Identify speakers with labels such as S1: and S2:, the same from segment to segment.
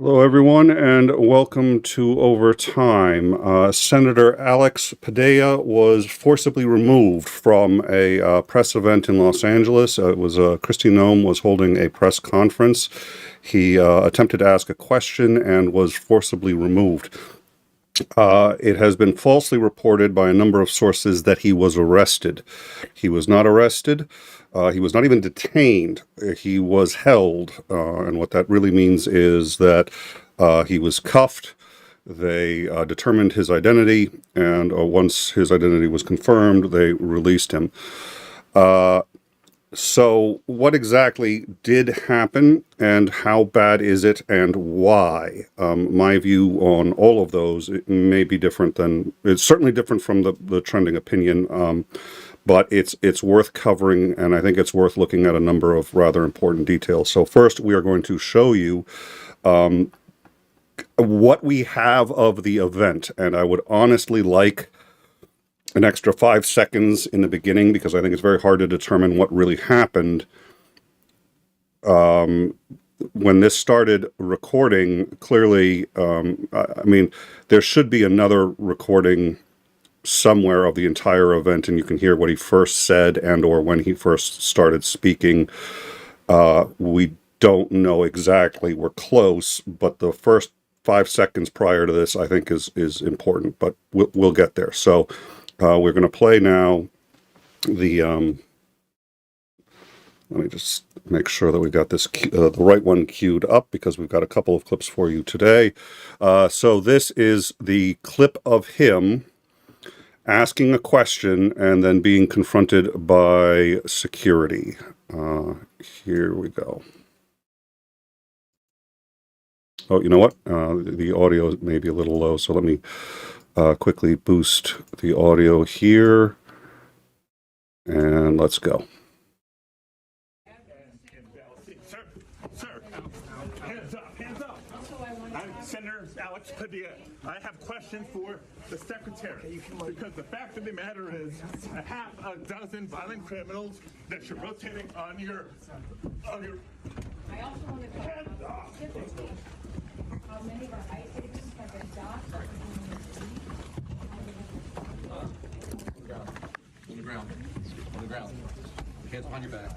S1: Hello, everyone, and welcome to Overtime. Senator Alex Padilla was forcibly removed from a press event in Los Angeles. It was Kristy Noem was holding a press conference. He attempted to ask a question and was forcibly removed. It has been falsely reported by a number of sources that he was arrested. He was not arrested. He was not even detained. He was held. And what that really means is that he was cuffed. They determined his identity. And once his identity was confirmed, they released him. So what exactly did happen and how bad is it and why? My view on all of those, it may be different than, it's certainly different from the trending opinion, but it's worth covering, and I think it's worth looking at a number of rather important details. So first, we are going to show you what we have of the event, and I would honestly like an extra 5 seconds in the beginning because I think it's very hard to determine what really happened. When this started recording, clearly, I mean, there should be another recording somewhere of the entire event, and you can hear what he first said and or when he first started speaking. We don't know exactly. We're close, but the first 5 seconds prior to this, I think, is important, but we'll get there. So we're going to play now the, let me just make sure that we got this, the right one queued up because we've got a couple of clips for you today. So this is the clip of him asking a question and then being confronted by security. Here we go. Oh, you know what? The audio may be a little low, so let me quickly boost the audio here, and let's go.
S2: Sir, hands up, hands up. I'm Senator Alex Padilla. I have questions for the secretary because the fact of the matter is a half a dozen violent criminals that you're rotating on your.
S3: I also want to
S2: Hands up.
S3: how many of our ICE agents have been docked.
S4: On the ground. On the ground. Hands behind your back.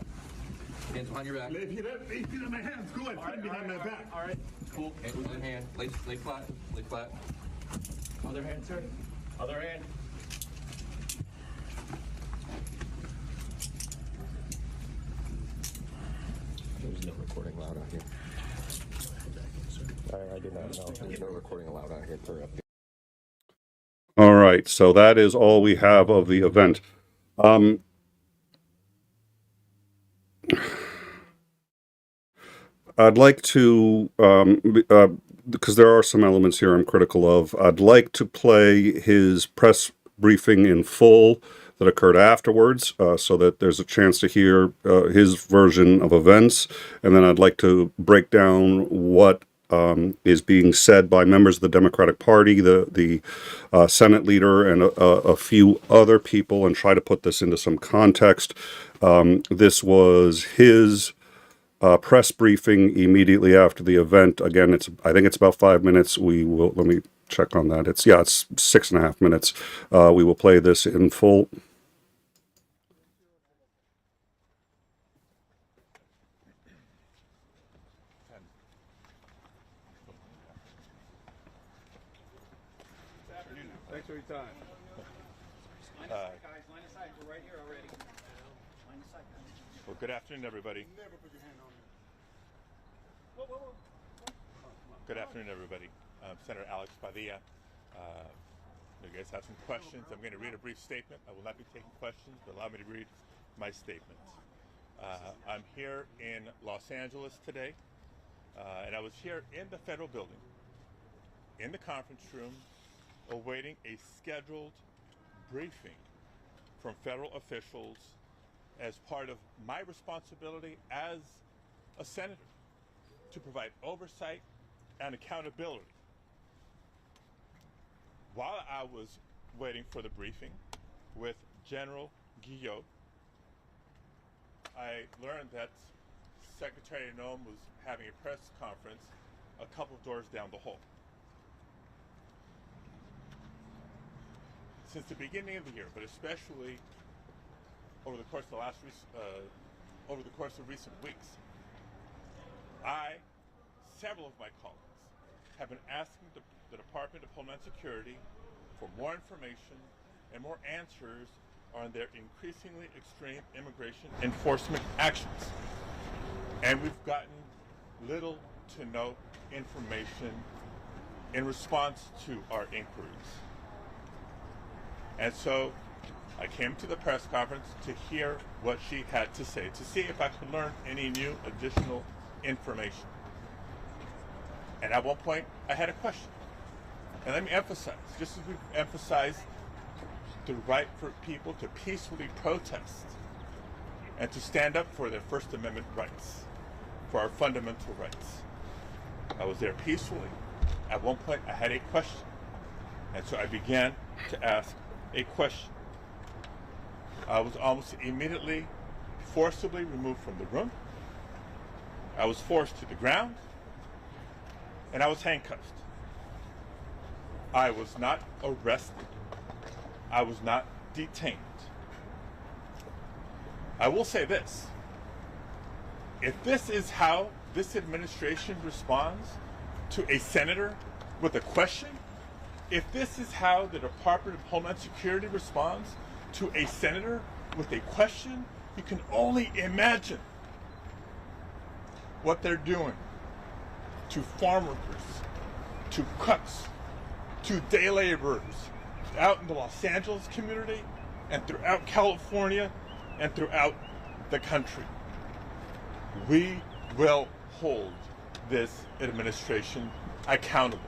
S4: Hands behind your back.
S2: If you let my hands, go ahead, put them behind my back.
S4: All right. Cool. Other hand. Lay flat. Lay flat. Other hand, sir. Other hand. There's no recording allowed out here. I did not know. There's no recording allowed out here per update.
S1: All right, so that is all we have of the event. I'd like to, because there are some elements here I'm critical of, I'd like to play his press briefing in full that occurred afterwards, so that there's a chance to hear his version of events, and then I'd like to break down what is being said by members of the Democratic Party, the Senate leader, and a few other people, and try to put this into some context. This was his press briefing immediately after the event. Again, I think it's about 5 minutes. Let me check on that. It's 6.5 minutes. We will play this in full.
S5: Thanks for your time.
S6: Line aside, we're right here already. Line aside, guys.
S2: Well, good afternoon, everybody.
S5: Never put your hand on me.
S2: Good afternoon, everybody. I'm Senator Alex Padilla. You guys have some questions. I'm going to read a brief statement. I will not be taking questions, but allow me to read my statement. I'm here in Los Angeles today, and I was here in the federal building, in the conference room, awaiting a scheduled briefing from federal officials as part of my responsibility as a senator to provide oversight and accountability. While I was waiting for the briefing with General 𝐒𝐿𝐻, I learned that Secretary Noem was having a press conference a couple of doors down the hall. Since the beginning of the year, but especially over the course of recent weeks, several of my colleagues, have been asking the Department of Homeland Security for more information and more answers on their increasingly extreme immigration enforcement actions. And we've gotten little to no information in response to our inquiries. And so I came to the press conference to hear what she had to say, to see if I could learn any new additional information. And at one point, I had a question. And let me emphasize, just as we've emphasized the right for people to peacefully protest and to stand up for their First Amendment rights, for our fundamental rights. I was there peacefully. At one point, I had a question. And so I began to ask a question. I was almost immediately forcibly removed from the room. I was forced to the ground, and I was handcuffed. I was not arrested. I was not detained. I will say this. If this is how this administration responds to a senator with a question, if this is how the Department of Homeland Security responds to a senator with a question, you can only imagine what they're doing to farm workers, to cooks, to day laborers out in the Los Angeles community and throughout California and throughout the country. We will hold this administration accountable.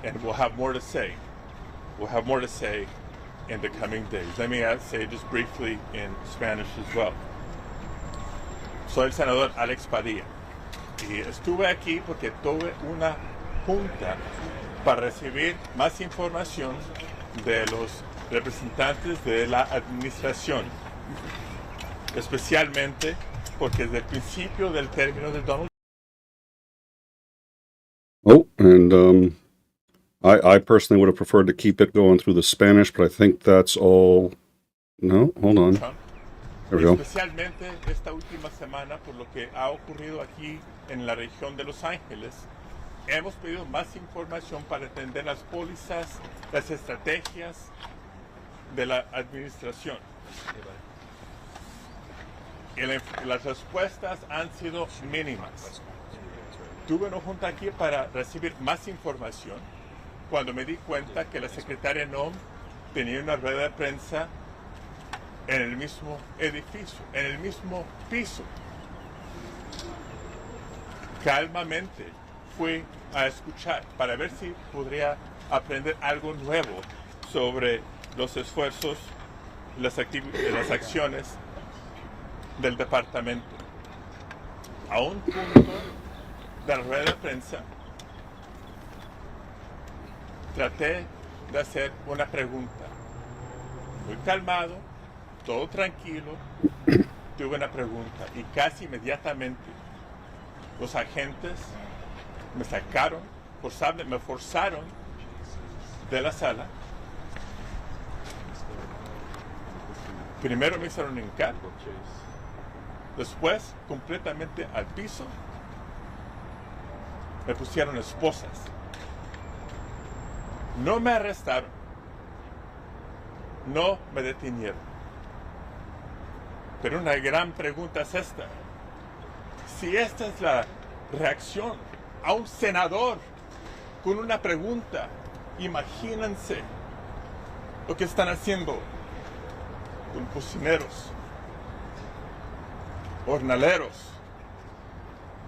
S2: And we'll have more to say. We'll have more to say in the coming days. Let me say just briefly in Spanish as well. Soy el senador Alex Padilla y estuve aquí porque tuve una junta para recibir más información de los representantes de la administración, especialmente porque desde el principio del término de Donald.
S1: Oh, and I personally would have preferred to keep it going through the Spanish, but I think that's all. No, hold on. There we go.
S2: Especialmente esta última semana por lo que ha ocurrido aquí en la región de Los Ángeles, hemos pedido más información para entender las pólizas, las estrategias de la administración. Y las respuestas han sido mínimas. Tuve una junta aquí para recibir más información cuando me di cuenta que la secretaria Noem tenía una rueda de prensa en el mismo edificio, en el mismo piso. Calmamente fui a escuchar para ver si podría aprender algo nuevo sobre los esfuerzos, las acciones del departamento. A un punto de la rueda de prensa, traté de hacer una pregunta. Muy calmado, todo tranquilo, tuve una pregunta y casi inmediatamente los agentes me sacaron, me forzaron de la sala. Primero me hicieron hincar, después completamente al piso me pusieron esposas. No me arrestaron, no me detenieron. Pero una gran pregunta es esta. Si esta es la reacción a un senador con una pregunta, imagínense lo que están haciendo con cocineros, jornaleros,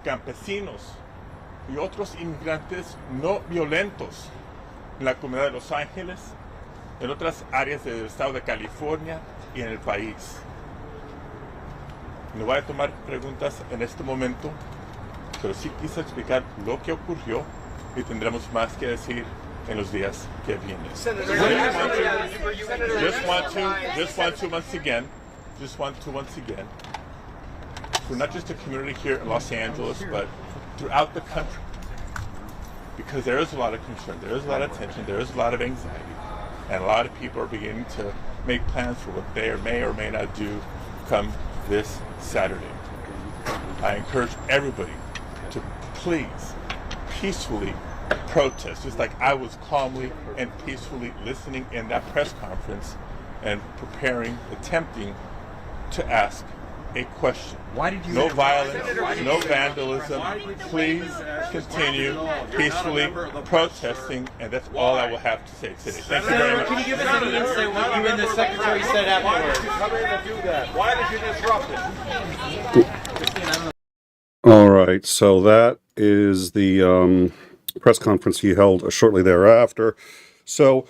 S2: campesinos y otros inmigrantes no violentos en la comunidad de Los Ángeles, en otras áreas del estado de California y en el país. No voy a tomar preguntas en este momento, pero sí quise explicar lo que ocurrió y tendremos más que decir en los días que vienen. Just want to once again for not just the community here in Los Angeles, but throughout the country. Because there is a lot of concern, there is a lot of tension, there is a lot of anxiety, and a lot of people are beginning to make plans for what they may or may not do come this Saturday. I encourage everybody to please peacefully protest, just like I was calmly and peacefully listening in that press conference and preparing, attempting to ask a question.
S6: Why did you
S2: No
S6: interrupt?
S2: violence,
S6: Senator,
S2: no vandalism. Please continue peacefully protesting, and that's all I will have to say today. Thank you very
S6: Senator,
S2: much.
S6: can you give us any insight what you and the secretary said afterwards?
S5: Come in and do that. Why did you disrupt it?
S1: All right, so that is the press conference he held shortly thereafter. So,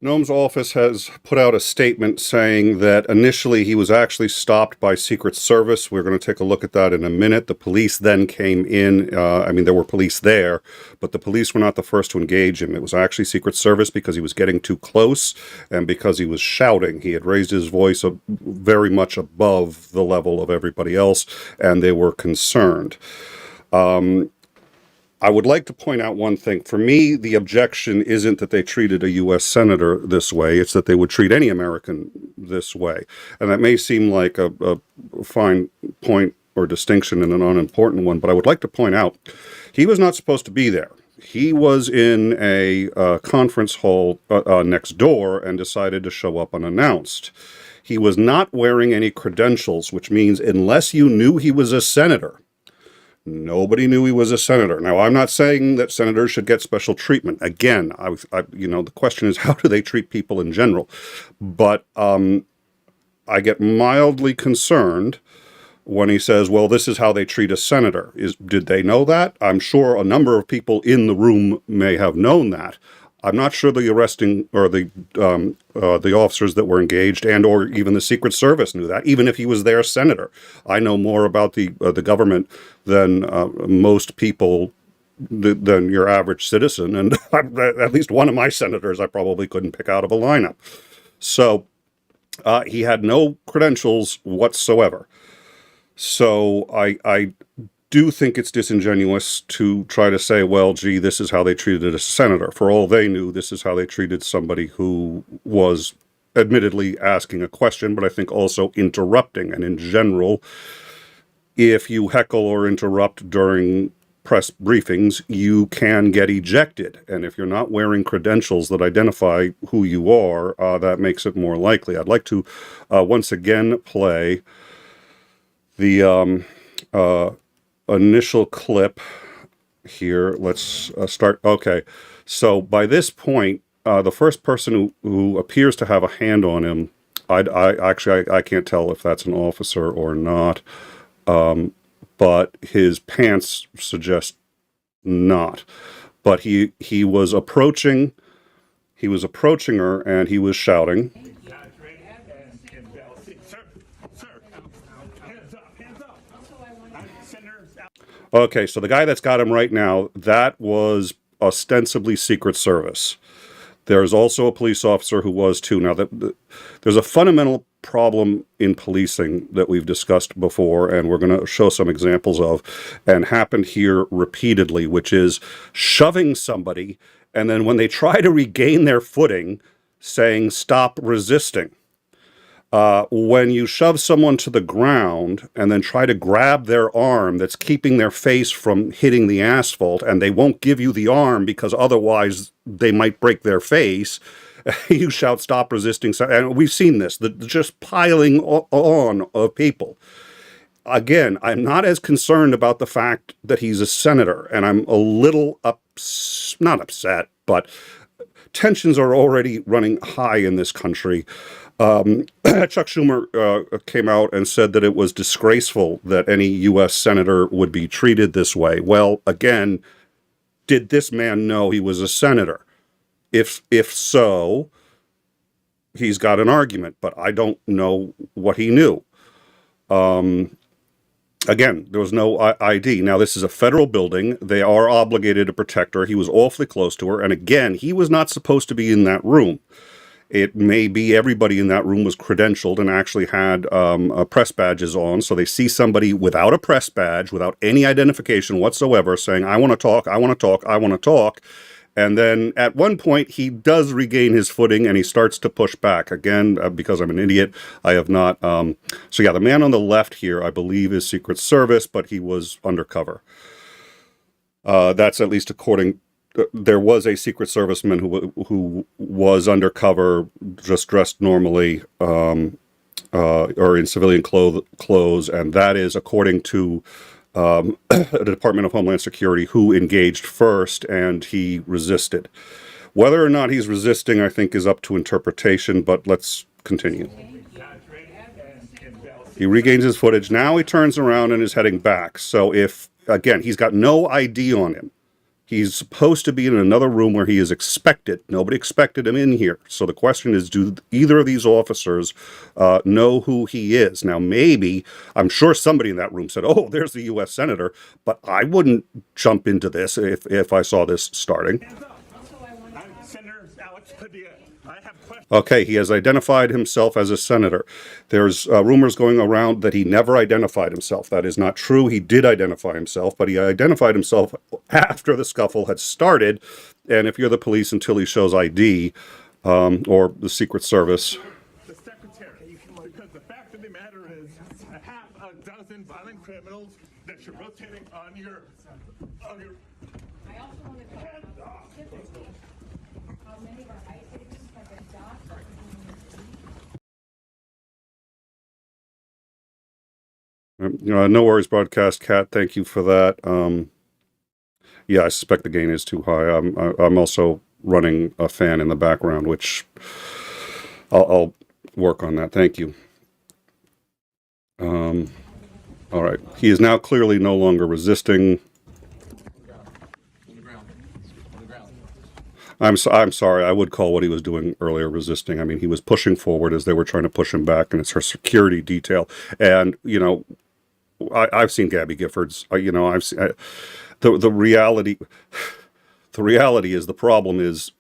S1: Noem's office has put out a statement saying that initially he was actually stopped by Secret Service. We're going to take a look at that in a minute. The police then came in. I mean, there were police there, but the police were not the first to engage him. It was actually Secret Service because he was getting too close and because he was shouting. He had raised his voice very much above the level of everybody else, and they were concerned. I would like to point out one thing. For me, the objection isn't that they treated a U.S. senator this way. It's that they would treat any American this way. And that may seem like a fine point or distinction and an unimportant one, but I would like to point out he was not supposed to be there. He was in a conference hall next door and decided to show up unannounced. He was not wearing any credentials, which means unless you knew he was a senator, nobody knew he was a senator. Now, I'm not saying that senators should get special treatment. Again, the question is, how do they treat people in general? But I get mildly concerned when he says, well, this is how they treat a senator. Did they know that? I'm sure a number of people in the room may have known that. I'm not sure the arresting or the officers that were engaged and or even the Secret Service knew that, even if he was their senator. I know more about the government than most people, than your average citizen, and at least one of my senators I probably couldn't pick out of a lineup. So he had no credentials whatsoever. So I do think it's disingenuous to try to say, well, gee, this is how they treated a senator. For all they knew, this is how they treated somebody who was admittedly asking a question, but I think also interrupting. And in general, if you heckle or interrupt during press briefings, you can get ejected. And if you're not wearing credentials that identify who you are, that makes it more likely. I'd like to once again play the initial clip here. Let's start. Okay, so by this point, the first person who appears to have a hand on him, I can't tell if that's an officer or not, but his pants suggest not. But he was approaching her, and he was shouting. Okay, so the guy that's got him right now, that was ostensibly Secret Service. There's also a police officer who was too. Now, there's a fundamental problem in policing that we've discussed before, and we're going to show some examples of, and happened here repeatedly, which is shoving somebody, and then when they try to regain their footing, saying, stop resisting. When you shove someone to the ground and then try to grab their arm that's keeping their face from hitting the asphalt, and they won't give you the arm because otherwise they might break their face, you shout, stop resisting. And we've seen this, just piling on of people. Again, I'm not as concerned about the fact that he's a senator, and I'm a little not upset, but tensions are already running high in this country. Chuck Schumer came out and said that it was disgraceful that any U.S. senator would be treated this way. Well, again, did this man know he was a senator? If so, he's got an argument, but I don't know what he knew. Again, there was no ID. Now, this is a federal building. They are obligated to protect her. He was awfully close to her. And again, he was not supposed to be in that room. It may be everybody in that room was credentialed and actually had press badges on, so they see somebody without a press badge, without any identification whatsoever, saying, I want to talk, I want to talk, I want to talk. And then at one point, he does regain his footing and he starts to push back. Again, because I'm an idiot, I have not. So yeah, the man on the left here, I believe, is Secret Service, but he was undercover. That's at least according. There was a Secret Serviceman who was undercover, just dressed normally, or in civilian clothes, and that is according to the Department of Homeland Security, who engaged first, and he resisted. Whether or not he's resisting, I think, is up to interpretation, but let's continue. He regains his footage. Now he turns around and is heading back. So if, again, he's got no ID on him. He's supposed to be in another room where he is expected. Nobody expected him in here. So the question is, do either of these officers know who he is? Now, maybe, I'm sure somebody in that room said, oh, there's the U.S. Senator, but I wouldn't jump into this if I saw this starting.
S2: I'm Senator Alex Padilla. I have questions.
S1: Okay, he has identified himself as a senator. There's rumors going around that he never identified himself. That is not true. He did identify himself, but he identified himself after the scuffle had started. And if you're the police, until he shows ID, or the Secret Service.
S2: The secretary, because the fact of the matter is, a half a dozen violent criminals that you're rotating on your.
S3: I also want to talk about specifically how many of our ICE agents have been docked.
S1: No worries, broadcast cat. Thank you for that. Yeah, I suspect the gain is too high. I'm also running a fan in the background, which I'll work on that. Thank you. All right. He is now clearly no longer resisting.
S4: On the ground. On the ground.
S1: I'm sorry. I would call what he was doing earlier resisting. I mean, he was pushing forward as they were trying to push him back, and it's her security detail. And, you know, I've seen Gabby Giffords. You know, I've seen the reality. The reality is the problem is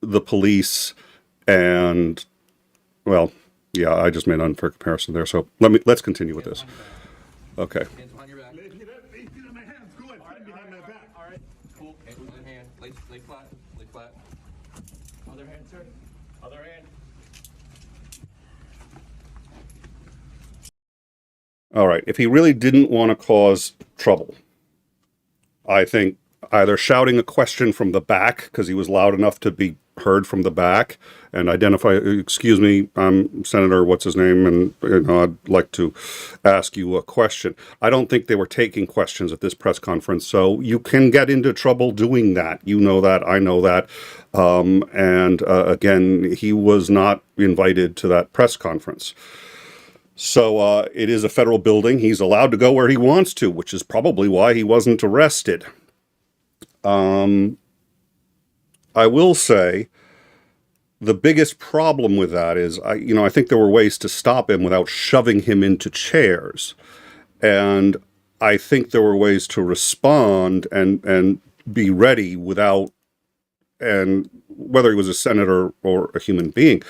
S1: the police, and well, yeah, I just made an unfair comparison there. So let's continue with this. Okay.
S4: Hands behind your back.
S2: Lay on my hands. Go ahead. Put them behind my back.
S4: All right. Cool. Other hand. Lay flat. Lay flat. Other hand, sir. Other hand.
S1: All right. If he really didn't want to cause trouble, I think either shouting a question from the back, because he was loud enough to be heard from the back, and identify, excuse me, I'm Senator what's his name, and you know, I'd like to ask you a question. I don't think they were taking questions at this press conference, so you can get into trouble doing that. You know that, I know that. And again, he was not invited to that press conference. So it is a federal building. He's allowed to go where he wants to, which is probably why he wasn't arrested. I will say the biggest problem with that is, I think there were ways to stop him without shoving him into chairs. And I think there were ways to respond and be ready without, and whether he was a senator or a human being,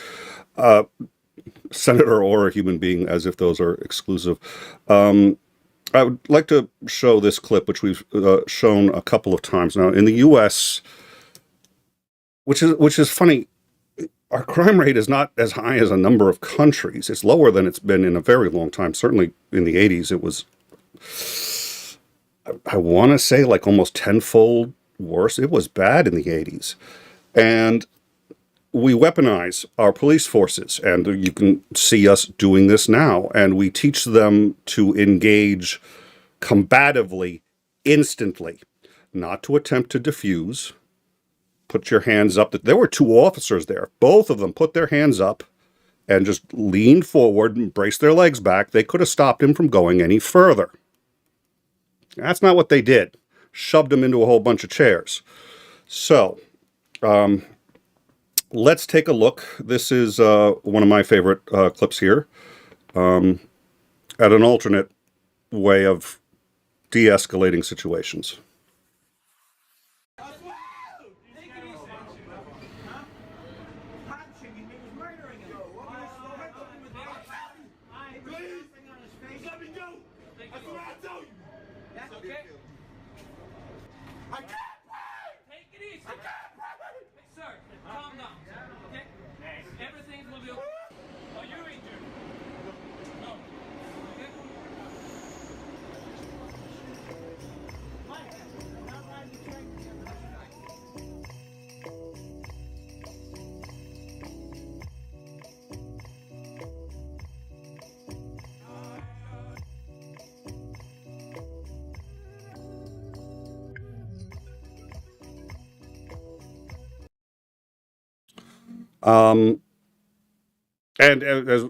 S1: senator or a human being, as if those are exclusive. I would like to show this clip, which we've shown a couple of times now. In the U.S., which is funny, our crime rate is not as high as a number of countries. It's lower than it's been in a very long time. Certainly in the 80s, it was, I want to say, like almost tenfold worse. It was bad in the 80s. And we weaponize our police forces, and you can see us doing this now, and we teach them to engage combatively, instantly, not to attempt to defuse. Put your hands up. There were two officers there. Both of them put their hands up and just leaned forward and braced their legs back. They could have stopped him from going any further. That's not what they did. Shoved him into a whole bunch of chairs. So, let's take a look. This is one of my favorite clips here, at an alternate way of de-escalating situations.
S6: Punching
S4: Thank you.
S5: what I tell you.
S4: That's okay.
S5: I can't breathe.
S4: Take it easy.
S5: I can't breathe.
S4: Sir, calm down. Okay? Everything will be okay. Are you injured? No. Okay?
S1: And as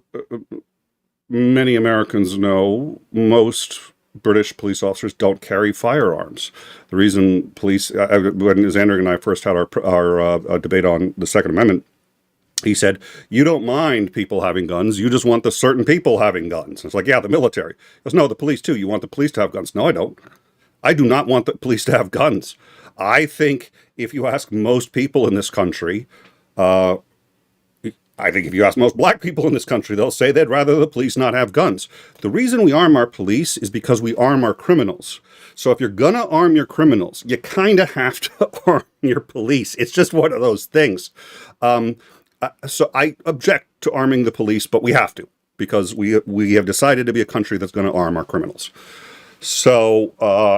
S1: many Americans know, most British police officers don't carry firearms. The reason police, when Xander and I first had our debate on the Second Amendment, he said, you don't mind people having guns, you just want the certain people having guns. It's like, yeah, the military. He goes, no, the police too. You want the police to have guns. No, I don't. I do not want the police to have guns. I think if you ask most people in this country, I think if you ask most black people in this country, they'll say they'd rather the police not have guns. The reason we arm our police is because we arm our criminals. So if you're gonna arm your criminals, you kind of have to arm your police. It's just one of those things. So I object to arming the police, but we have to, because we have decided to be a country that's going to arm our criminals. So,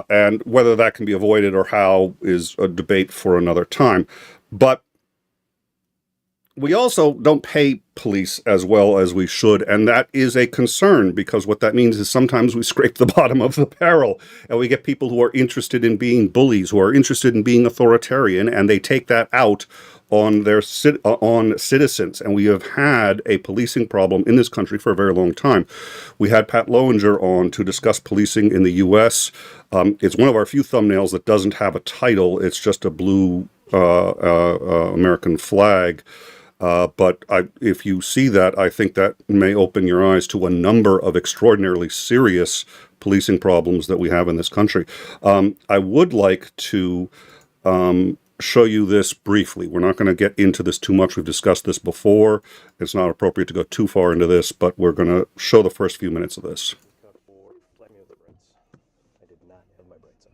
S1: and whether that can be avoided or how is a debate for another time. But we also don't pay police as well as we should, and that is a concern, because what that means is sometimes we scrape the bottom of the barrel, and we get people who are interested in being bullies, who are interested in being authoritarian, and they take that out on their on citizens. And we have had a policing problem in this country for a very long time. We had Pat Lowinger on to discuss policing in the U.S. It's one of our few thumbnails that doesn't have a title. It's just a blue American flag. But if you see that, I think that may open your eyes to a number of extraordinarily serious policing problems that we have in this country. I would like to show you this briefly. We're not going to get into this too much. We've discussed this before. It's not appropriate to go too far into this, but we're going to show the first few minutes of this.
S7: I did not have my brights on.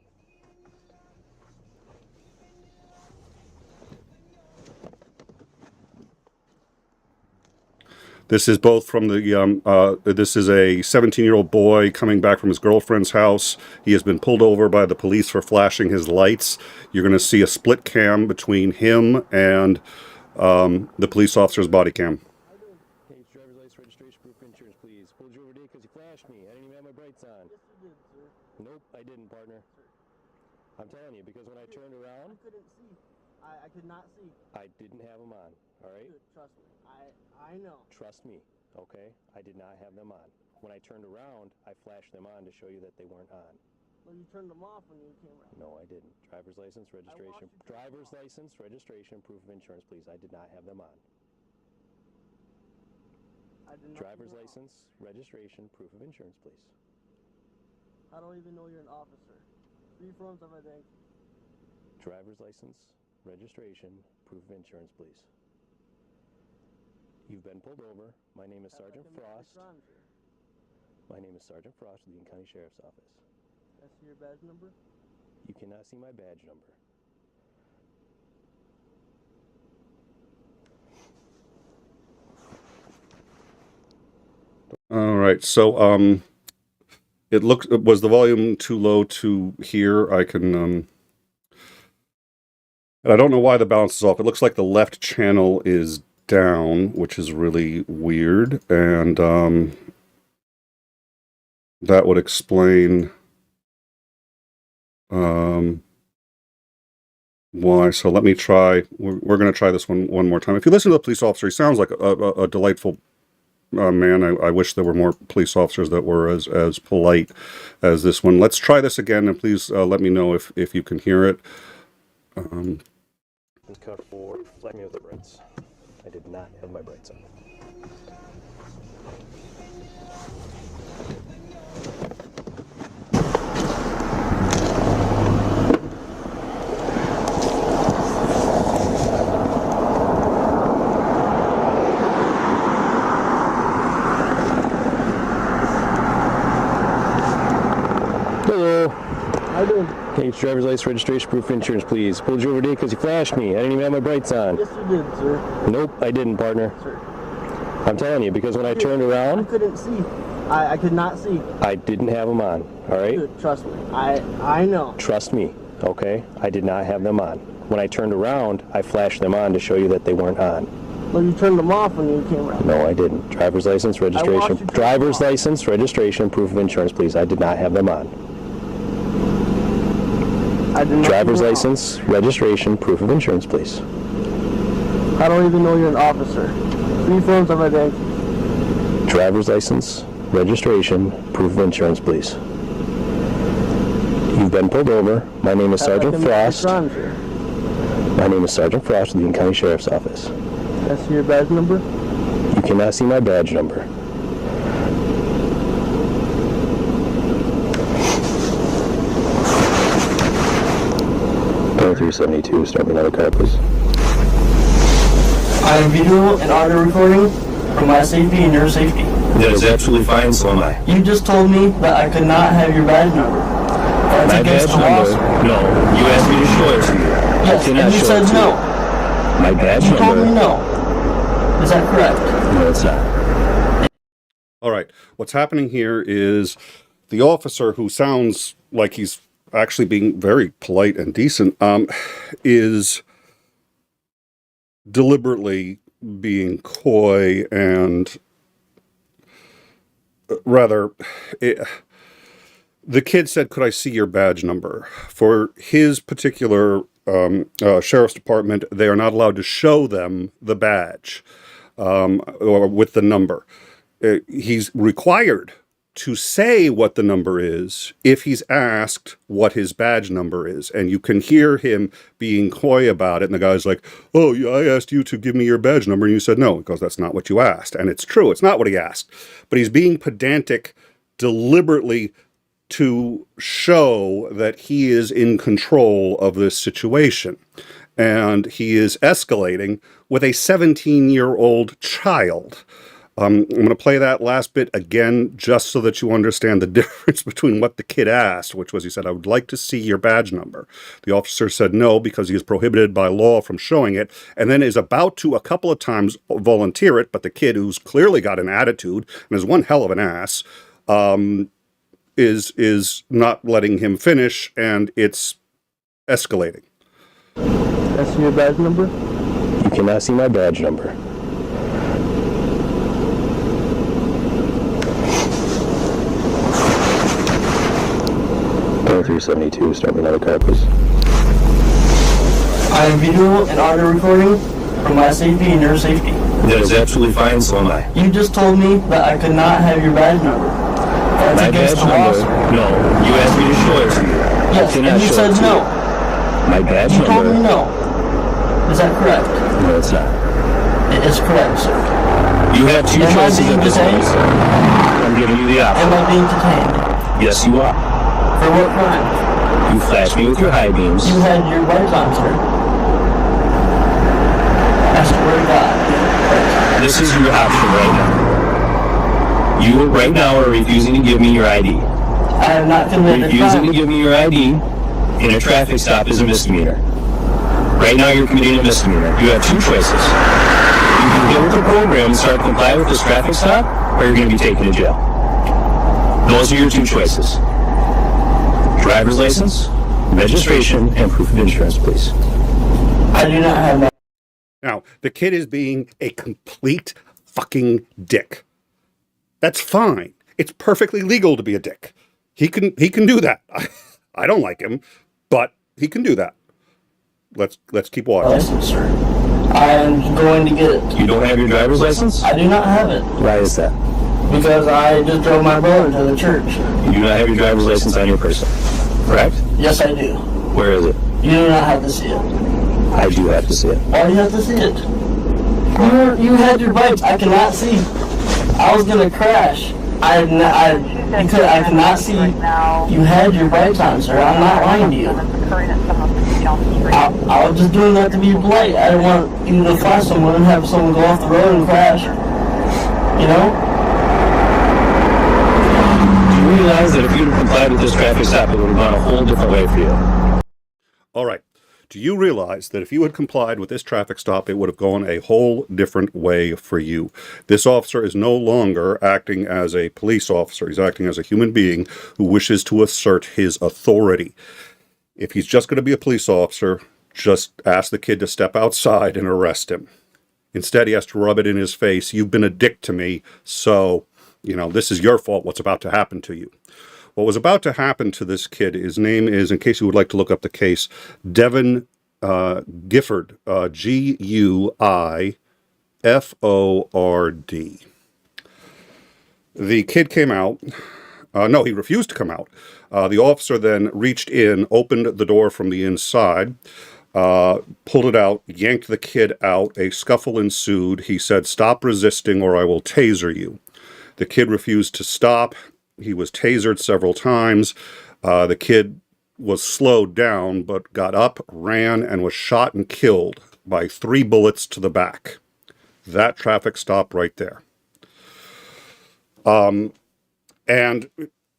S1: This is both from the, this is a 17-year-old boy coming back from his girlfriend's house. He has been pulled over by the police for flashing his lights. You're going to see a split cam between him and the police officer's body cam.
S7: Hey, driver's license, registration, proof of insurance, please. Pulled you over today because you flashed me. I didn't even have my brights on. Yes, you did, sir. Nope, I didn't, partner. I'm telling you, because when I turned around,
S8: I couldn't see. I could not see.
S7: I didn't have them on, all right?
S8: Dude, trust me. I know.
S7: Trust me, okay? I did not have them on. When I turned around, I flashed them on to show you that they weren't on.
S8: Well, you turned them off when you came around.
S7: No, I didn't. Driver's license, registration. Driver's license, registration, proof of insurance, please. I did not have them on.
S8: I did not.
S7: Driver's license, registration, proof of insurance, please.
S8: I don't even know you're an officer. 3 forms of identity.
S7: Driver's license, registration, proof of insurance, please. You've been pulled over. My name is Sergeant Frost. My name is Sergeant Frost with the 𝐒𝐴 County Sheriff's Office.
S8: Can I see your badge number?
S7: You cannot see my badge number.
S1: All right, so it looks, was the volume too low to hear? I can, I don't know why the balance is off. It looks like the left channel is down, which is really weird, and that would explain why. So let me try. We're going to try this one more time. If you listen to the police officer, he sounds like a delightful man. I wish there were more police officers that were as polite as this one. Let's try this again, and please let me know if you can hear it.
S7: Code 4, flag me with the brights. I did not have my brights on. Hello.
S8: How you doing?
S7: Can you get your driver's license, registration, proof of insurance, please? Pulled you over today because you flashed me. I didn't even have my brights on.
S8: Yes, you did, sir.
S7: Nope, I didn't, partner.
S8: Sir.
S7: I'm telling you, because when I turned
S8: I
S7: around,
S8: couldn't see. I could not see.
S7: I didn't have them on, all right?
S8: Dude, trust me. I know.
S7: Trust me, okay? I did not have them on. When I turned around, I flashed them on to show you that they weren't on.
S8: Well, you turned them off when you came around.
S7: No, I didn't. Driver's license, registration.
S8: you turn
S7: Driver's
S8: them off.
S7: license, registration, proof of insurance, please. I did not have them on.
S8: I did not
S7: Driver's
S8: turn them off.
S7: license, registration, proof of insurance, please.
S8: I don't even know you're an officer. 3 forms of identity.
S7: Driver's license, registration, proof of insurance, please. You've been pulled over. My name is Sergeant Frost. My name is Sergeant Frost with the 𝐒𝐚𝐬 County Sheriff's Office.
S8: That's your badge number?
S7: You cannot see my badge number. .372, start me another car, please.
S8: I am video and audio recording for my safety and your safety.
S7: That is absolutely fine, so am I.
S8: You just told me that I could not have your badge number. That's
S7: My
S8: against
S7: badge
S8: the law,
S7: number?
S8: sir.
S7: No, you asked me to show it to you.
S8: Yes,
S7: I cannot
S8: and you
S7: show
S8: said
S7: it to
S8: no.
S7: you. My badge
S8: You told
S7: number?
S8: me no. Is that correct?
S7: No, it's not.
S1: All right. What's happening here is the officer, who sounds like he's actually being very polite and decent, is deliberately being coy and the kid said, "Could I see your badge number?" For his particular sheriff's department, they are not allowed to show them the badge or with the number. He's required to say what the number is if he's asked what his badge number is. And you can hear him being coy about it. And the guy's like, "Oh, yeah, I asked you to give me your badge number." And you said no, because that's not what you asked. And it's true. It's not what he asked. But he's being pedantic deliberately to show that he is in control of this situation. And he is escalating with a 17-year-old child. I'm going to play that last bit again, just so that you understand the difference between what the kid asked, which was, he said, "I would like to see your badge number." The officer said no, because he is prohibited by law from showing it, and then is about to a couple of times volunteer it, but the kid, who's clearly got an attitude and is one hell of an ass, is not letting him finish, and it's escalating.
S8: That's your badge number?
S7: You cannot see my badge number. .372, start me another car, please.
S8: I am video and audio recording for my safety and your safety.
S7: That is absolutely fine, so am I.
S8: You just told me that I could not have your badge number. That's
S7: My
S8: against
S7: badge
S8: the law,
S7: number?
S8: sir.
S7: No, you asked me to show it to you.
S8: Yes,
S7: I cannot
S8: and you
S7: show
S8: said
S7: it to
S8: no.
S7: you. My badge
S8: You told me
S7: number?
S8: no. Is that correct?
S7: No, it's not.
S8: It is correct, sir.
S7: You have two
S8: Am I
S7: choices
S8: being
S7: at this
S8: detained?
S7: point. I'm giving you the
S8: Am
S7: option.
S8: I being detained?
S7: Yes, you are.
S8: For what crime?
S7: You flashed me with your high beams.
S8: You had your rights on, sir. I swear to God.
S7: This is your option right now. You right now are refusing to give me your ID.
S8: I have not committed a
S7: Refusing to
S8: crime.
S7: give me your ID in a traffic stop is a misdemeanor. Right now you're committing a misdemeanor. You have two choices. You can get with the program and start complying with this traffic stop, or you're going to be taken to jail. Those are your two choices. Driver's license, registration, and proof of insurance, please.
S8: I do not have that.
S1: Now, the kid is being a complete fucking dick. That's fine. It's perfectly legal to be a dick. He can do that. I don't like him, but he can do that. Let's keep watching.
S8: License, sir. I am going to get it.
S7: You don't have your driver's license?
S8: I do not have it
S7: Why is that?
S8: because I just drove my brother to the church.
S7: You do not have your driver's license on your person, correct?
S8: Yes, I do.
S7: Where is it?
S8: You do not have to see it.
S7: I do have to see it.
S8: Why do you have to see it? You had your bikes. I cannot see. I was gonna crash. I cannot see. You had your brakes on, sir. I'm not lying to you. I was just doing that to be polite. I didn't want you to flash someone and have someone go off the road and crash. You know?
S7: Do you realize realize that if you'd have complied with this traffic stop, it would have gone a whole different way for you?
S1: All right. Do you realize that if you had complied with this traffic stop, it would have gone a whole different way for you? This officer is no longer acting as a police officer. He's acting as a human being who wishes to assert his authority. If he's just going to be a police officer, just ask the kid to step outside and arrest him. Instead, he has to rub it in his face. You've been a dick to me, so, this is your fault what's about to happen to you. What was about to happen to this kid, his name is, in case you would like to look up the case, Devin Gifford, Gifford. The kid came out. No, he refused to come out. The officer then reached in, opened the door from the inside, pulled it out, yanked the kid out. A scuffle ensued. He said, "Stop resisting or I will taser you." The kid refused to stop. He was tasered several times. The kid was slowed down, but got up, ran, and was shot and killed by 3 bullets to the back. That traffic stop right there. And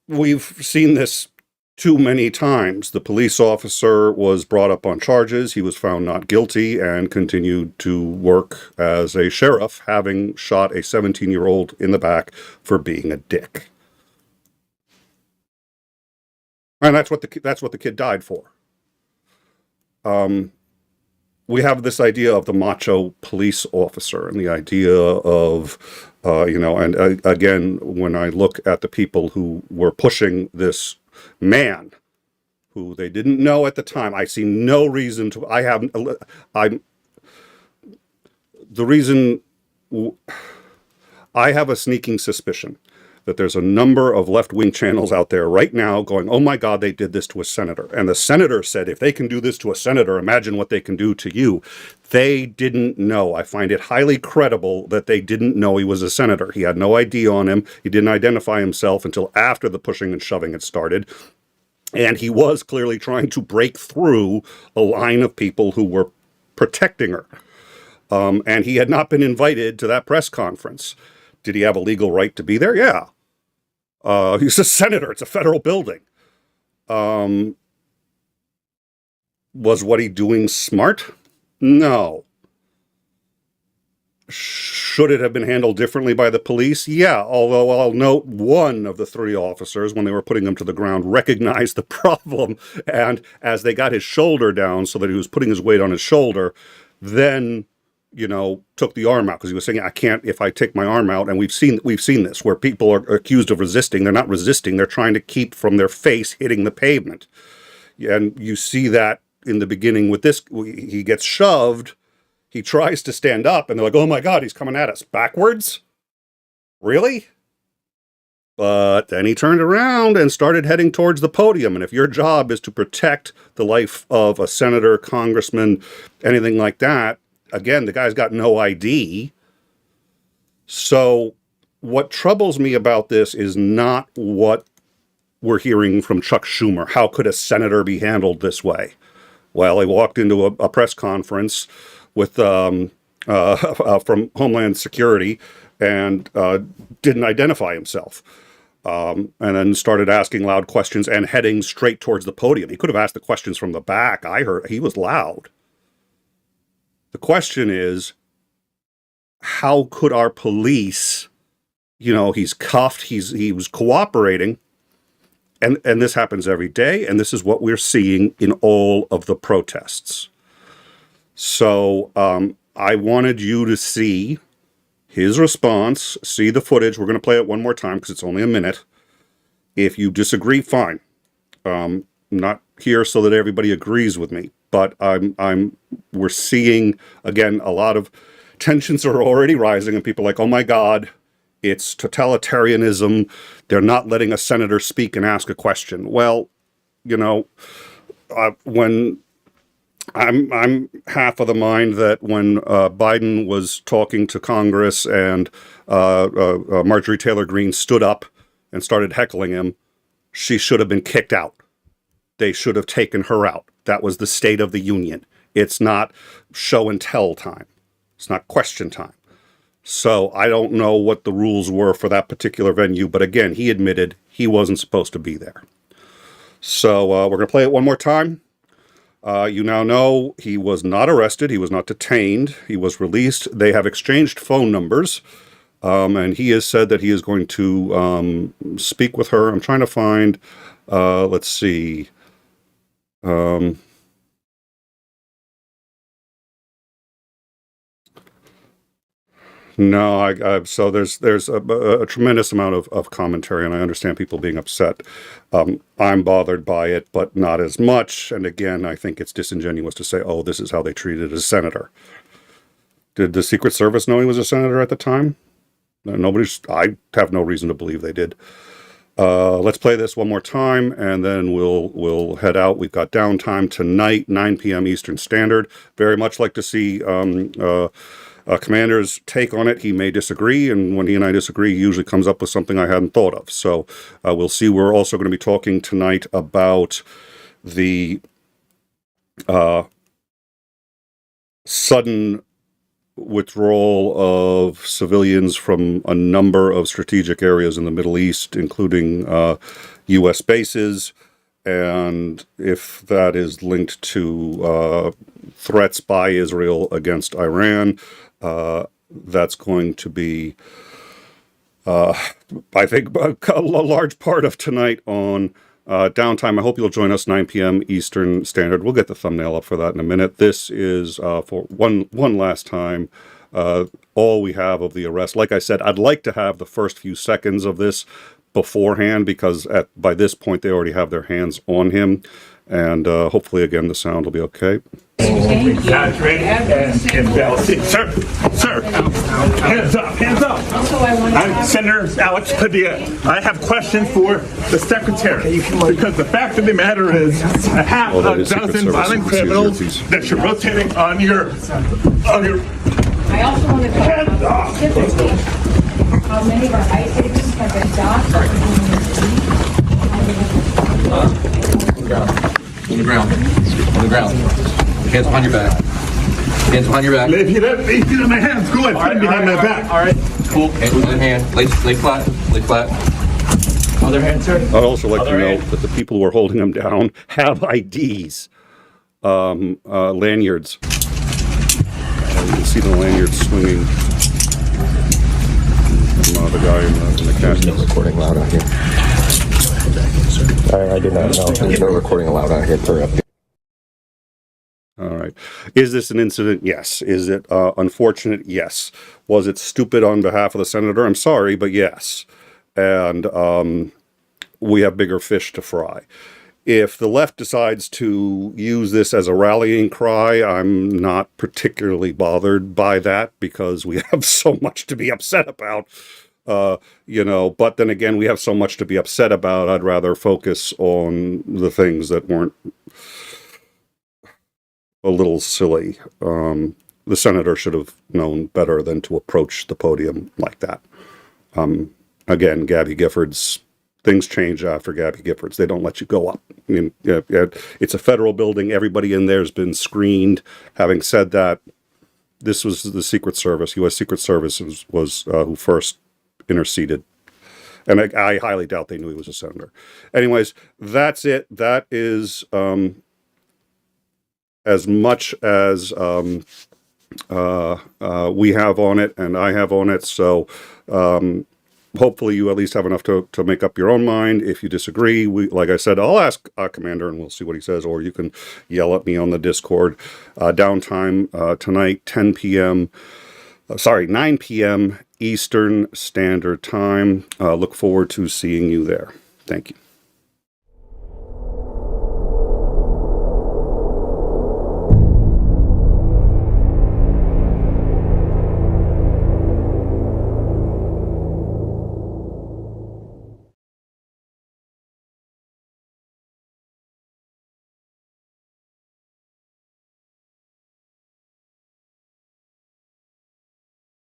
S1: we've seen this too many times. The police officer was brought up on charges. He was found not guilty and continued to work as a sheriff, having shot a 17-year-old in the back for being a dick. And that's what the kid died for. We have this idea of the macho police officer and the idea of, again, when I look at the people who were pushing this man, who they didn't know at the time, I see no reason to, I have a sneaking suspicion that there's a number of left-wing channels out there right now going, oh my God, they did this to a senator. And the senator said, if they can do this to a senator, imagine what they can do to you. They didn't know. I find it highly credible that they didn't know he was a senator. He had no ID on him. He didn't identify himself until after the pushing and shoving had started. And he was clearly trying to break through a line of people who were protecting her. And he had not been invited to that press conference. Did he have a legal right to be there? Yeah. He's a senator. It's a federal building. Was what he doing smart? No. Should it have been handled differently by the police? Yeah, although I'll note one of the 3 officers, when they were putting him to the ground, recognized the problem, and as they got his shoulder down so that he was putting his weight on his shoulder, then took the arm out, because he was saying, I can't, if I take my arm out, and we've seen this, where people are accused of resisting. They're not resisting, they're trying to keep from their face hitting the pavement. And you see that in the beginning with this, he gets shoved, he tries to stand up, and they're like, oh my God, he's coming at us. Backwards? Really? But then he turned around and started heading towards the podium. And if your job is to protect the life of a senator, congressman, anything like that, again, the guy's got no ID. So what troubles me about this is not what we're hearing from Chuck Schumer. How could a senator be handled this way? Well, he walked into a press conference with from Homeland Security and didn't identify himself. And then started asking loud questions and heading straight towards the podium. He could have asked the questions from the back. I heard he was loud. The question is, how could our police, he's cuffed, he was cooperating, and this happens every day, and this is what we're seeing in all of the protests. So I wanted you to see his response, see the footage. We're going to play it one more time because it's only a minute. If you disagree, fine. I'm not here so that everybody agrees with me. But we're seeing, again, a lot of tensions are already rising, and people are like, oh my God, it's totalitarianism. They're not letting a senator speak and ask a question. Well, when I'm half of the mind that when Biden was talking to Congress and Marjorie Taylor Greene stood up and started heckling him, she should have been kicked out. They should have taken her out. That was the State of the Union. It's not show and tell time. It's not question time. So I don't know what the rules were for that particular venue, but again, he admitted he wasn't supposed to be there. So we're going to play it one more time. You now know he was not arrested. He was not detained. He was released. They have exchanged phone numbers. And he has said that he is going to speak with her. I'm trying to find, let's see. No, so there's a tremendous amount of commentary, and I understand people being upset. I'm bothered by it, but not as much. And again, I think it's disingenuous to say, oh, this is how they treated a senator. Did the Secret Service know he was a senator at the time? I have no reason to believe they did. Let's play this one more time, and then we'll head out. We've got downtime tonight, 9 p.m. Eastern Standard. Very much like to see Commander's take on it. He may disagree, and when he and I disagree, he usually comes up with something I hadn't thought of. So we'll see. We're also going to be talking tonight about the sudden withdrawal of civilians from a number of strategic areas in the Middle East, including U.S. bases, and if that is linked to threats by Israel against Iran. That's going to be, I think, a large part of tonight on downtime. I hope you'll join us 9 p.m. Eastern Standard. We'll get the thumbnail up for that in a minute. This is, for one last time, all we have of the arrest. Like I said, I'd like to have the first few seconds of this beforehand, because by this point they already have their hands on him. And hopefully, again, the sound will be okay.
S5: Exaggerate and balance. Sir, hands up. I'm Senator Alex Padilla. I have questions for the secretary, because the fact of the matter is, I have a dozen violent criminals that you're rotating on your.
S3: I also want to talk specifically how many of our ICE agents have been docked.
S9: On the ground. Hands behind your back.
S5: If you don't my hands, go ahead, put them behind my back.
S9: All right. Cool. Hands in the hand. Lay flat. Other hand, sir.
S1: I'd also like to note that the people who are holding him down have IDs, lanyards. You can see the lanyards swinging. From the guy in the casket.
S9: There's no recording allowed out here. I did not know. There's no recording allowed out here.
S1: All right. Is this an incident? Yes. Is it unfortunate? Yes. Was it stupid on behalf of the senator? I'm sorry, but yes. And we have bigger fish to fry. If the left decides to use this as a rallying cry, I'm not particularly bothered by that, because we have so much to be upset about. But then again, we have so much to be upset about. I'd rather focus on the things that weren't a little silly. The senator should have known better than to approach the podium like that. Again, Gabby Giffords, things change after Gabby Giffords. They don't let you go up. I mean, it's a federal building. Everybody in there has been screened. Having said that, this was the Secret Service. U.S. Secret Service was who first interceded. And I highly doubt they knew he was a senator. Anyways, that's it. That is as much as we have on it and I have on it. So hopefully you at least have enough to make up your own mind. If you disagree, like I said, I'll ask our commander and we'll see what he says, or you can yell at me on the Discord. Downtime tonight, 9 p.m. Eastern Standard Time. Look forward to seeing you there. Thank you.